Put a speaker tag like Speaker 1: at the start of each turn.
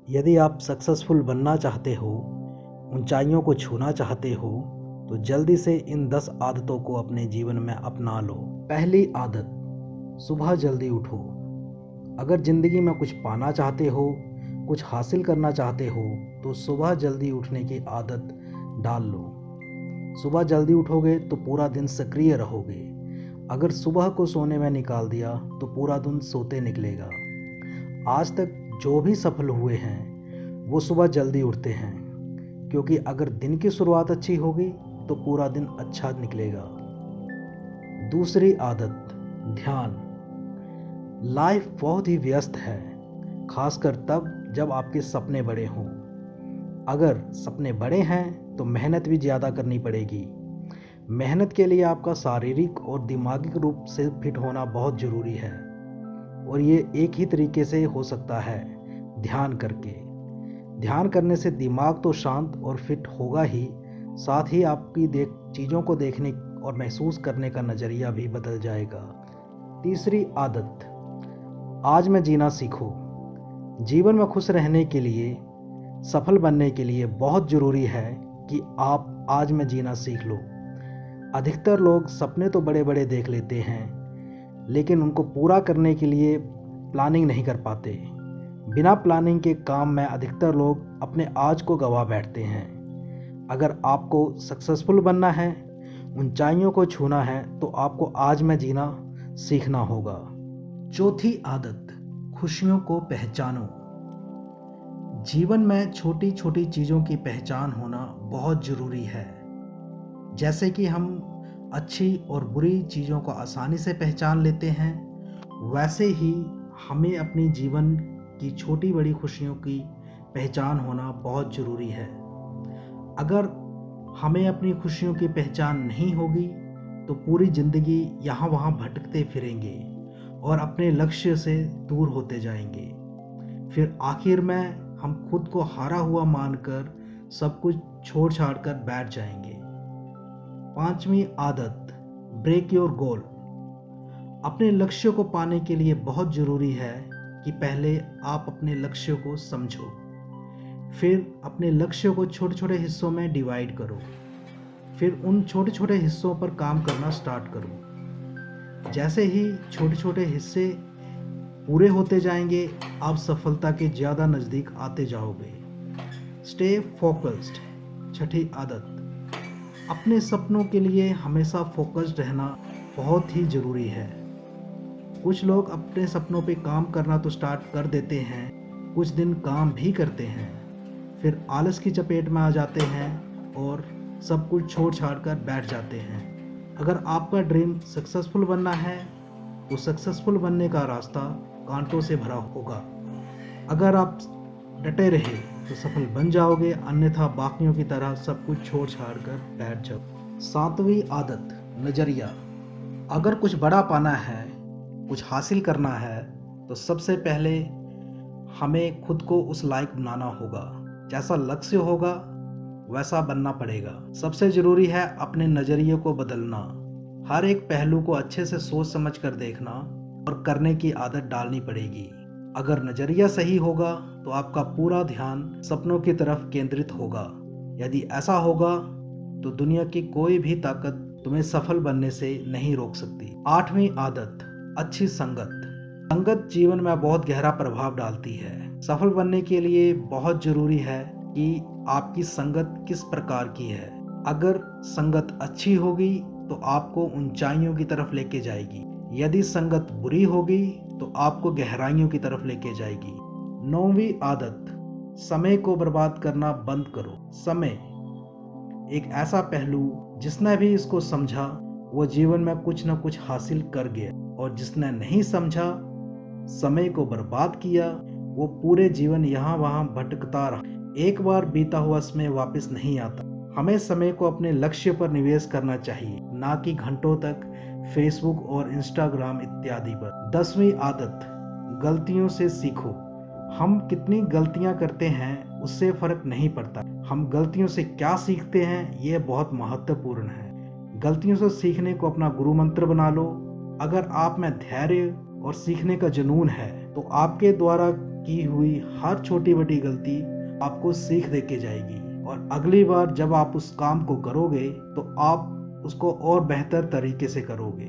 Speaker 1: यदि आप सक्सेसफुल बनना चाहते हो, ऊंचाइयों को छूना चाहते हो, तो जल्दी से इन 10 आदतों को अपने जीवन में अपना लो। पहली आदत, सुबह जल्दी उठो। अगर ज़िंदगी में कुछ पाना चाहते हो, कुछ हासिल करना चाहते हो, तो सुबह जल्दी उठने की आदत डाल लो। सुबह जल्दी उठोगे तो पूरा दिन सक्रिय रहोगे। अगर सुबह को सोने में निकाल दिया तो पूरा दिन सोते निकलेगा। आज तक जो भी सफल हुए हैं वो सुबह जल्दी उठते हैं, क्योंकि अगर दिन की शुरुआत अच्छी होगी तो पूरा दिन अच्छा निकलेगा। दूसरी आदत, ध्यान। लाइफ बहुत ही व्यस्त है, खासकर तब जब आपके सपने बड़े हों। अगर सपने बड़े हैं तो मेहनत भी ज़्यादा करनी पड़ेगी। मेहनत के लिए आपका शारीरिक और दिमागी रूप से फिट होना बहुत ज़रूरी है, और ये एक ही तरीके से हो सकता है, ध्यान करके। ध्यान करने से दिमाग तो शांत और फिट होगा ही, साथ ही आपकी चीज़ों को देखने और महसूस करने का नज़रिया भी बदल जाएगा। तीसरी आदत, आज में जीना सीखो। जीवन में खुश रहने के लिए, सफल बनने के लिए बहुत ज़रूरी है कि आप आज में जीना सीख लो। अधिकतर लोग सपने तो बड़े बड़े देख लेते हैं, लेकिन उनको पूरा करने के लिए प्लानिंग नहीं कर पाते। बिना प्लानिंग के काम में अधिकतर लोग अपने आज को गवा बैठते हैं। अगर आपको सक्सेसफुल बनना है, ऊंचाइयों को छूना है, तो आपको आज में जीना सीखना होगा। चौथी आदत, खुशियों को पहचानो। जीवन में छोटी छोटी चीज़ों की पहचान होना बहुत ज़रूरी है। जैसे कि हम अच्छी और बुरी चीज़ों को आसानी से पहचान लेते हैं, वैसे ही हमें अपनी जीवन की छोटी बड़ी खुशियों की पहचान होना बहुत ज़रूरी है। अगर हमें अपनी खुशियों की पहचान नहीं होगी तो पूरी ज़िंदगी यहाँ वहाँ भटकते फिरेंगे और अपने लक्ष्य से दूर होते जाएंगे। फिर आखिर में हम खुद को हारा हुआ मानकर सब कुछ छोड़ छाड़ कर बैठ जाएंगे। पांचवी आदत, ब्रेक योर गोल। अपने लक्ष्य को पाने के लिए बहुत ज़रूरी है कि पहले आप अपने लक्ष्य को समझो, फिर अपने लक्ष्य को छोटे छोटे हिस्सों में डिवाइड करो, फिर उन छोटे छोटे हिस्सों पर काम करना स्टार्ट करो। जैसे ही छोटे छोटे हिस्से पूरे होते जाएंगे, आप सफलता के ज़्यादा नज़दीक आते जाओगे। Stay focused. छठी आदत, अपने सपनों के लिए हमेशा फोकस्ड रहना बहुत ही ज़रूरी है। कुछ लोग अपने सपनों पे काम करना तो स्टार्ट कर देते हैं, कुछ दिन काम भी करते हैं, फिर आलस की चपेट में आ जाते हैं और सब कुछ छोड़ छाड़ कर बैठ जाते हैं। अगर आपका ड्रीम सक्सेसफुल बनना है तो सक्सेसफुल बनने का रास्ता कांटों से भरा होगा। अगर आप डटे रहे तो सफल बन जाओगे, अन्यथा बाकियों की तरह सब कुछ छोड़ छाड़ कर बैठ जाओ। सातवीं आदत, नज़रिया। अगर कुछ बड़ा पाना है, कुछ हासिल करना है, तो सबसे पहले हमें खुद को उस लायक बनाना होगा। जैसा लक्ष्य होगा वैसा बनना पड़ेगा। सबसे ज़रूरी है अपने नज़रिए को बदलना, हर एक पहलू को अच्छे से सोच समझ कर देखना और करने की आदत डालनी पड़ेगी। अगर नज़रिया सही होगा तो आपका पूरा ध्यान सपनों की तरफ केंद्रित होगा। यदि ऐसा होगा तो दुनिया की कोई भी ताकत तुम्हें सफल बनने से नहीं रोक सकती। आठवीं आदत, अच्छी संगत। संगत जीवन में बहुत गहरा प्रभाव डालती है। सफल बनने के लिए बहुत ज़रूरी है कि आपकी संगत किस प्रकार की है। अगर संगत अच्छी होगी तो आपको ऊंचाइयों की तरफ लेके जाएगी, यदि संगत बुरी होगी तो आपको गहराइयों की तरफ लेके जाएगी। नौवीं आदत, समय को बर्बाद करना बंद करो। समय एक ऐसा पहलू, जिसने भी इसको समझा वो जीवन में कुछ न कुछ हासिल कर गया, और जिसने नहीं समझा, समय को बर्बाद किया, वो पूरे जीवन यहाँ वहाँ भटकता रहा। एक बार बीता हुआ समय वापस नहीं आता। हमें समय को अपने लक्ष्य पर निवेश करना चाहिए, ना कि घंटों तक फेसबुक और इंस्टाग्राम इत्यादि पर। 10वीं आदत, गलतियों से सीखो। हम कितनी गलतियां करते हैं उससे फर्क नहीं पड़ता, हम गलतियों से क्या सीखते हैं ये बहुत महत्वपूर्ण है। गलतियों से सीखने को अपना गुरु मंत्र बना लो। अगर आप में धैर्य और सीखने का जुनून है तो आपके द्वारा की हुई हर छोटी बड़ी गलती आपको सीख दे के जाएगी, और अगली बार जब आप उस काम को करोगे तो आप उसको और बेहतर तरीके से करोगे।